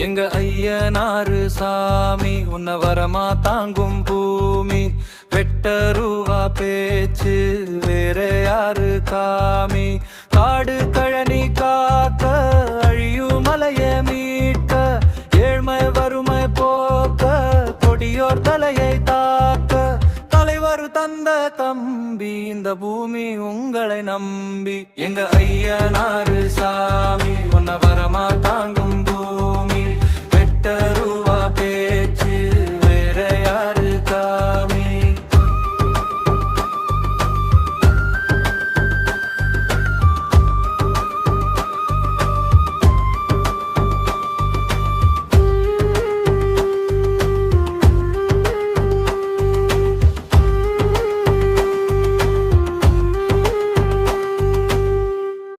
எங்க ஐயனாரு சாமி உன்ன வரமா தாங்கும் பூமி வெட்டருவா பேச்சு வேற யாரு காமி காடு கழனி காக்க அழியும் மலைய மீட்க ஏழ்மை வறுமை போக்க கொடியோர் தலையை தாக்க தலைவர் தந்த தம்பி இந்த பூமி உங்களை நம்பி எங்க ஐயனாரு சாமி உன்ன வரமா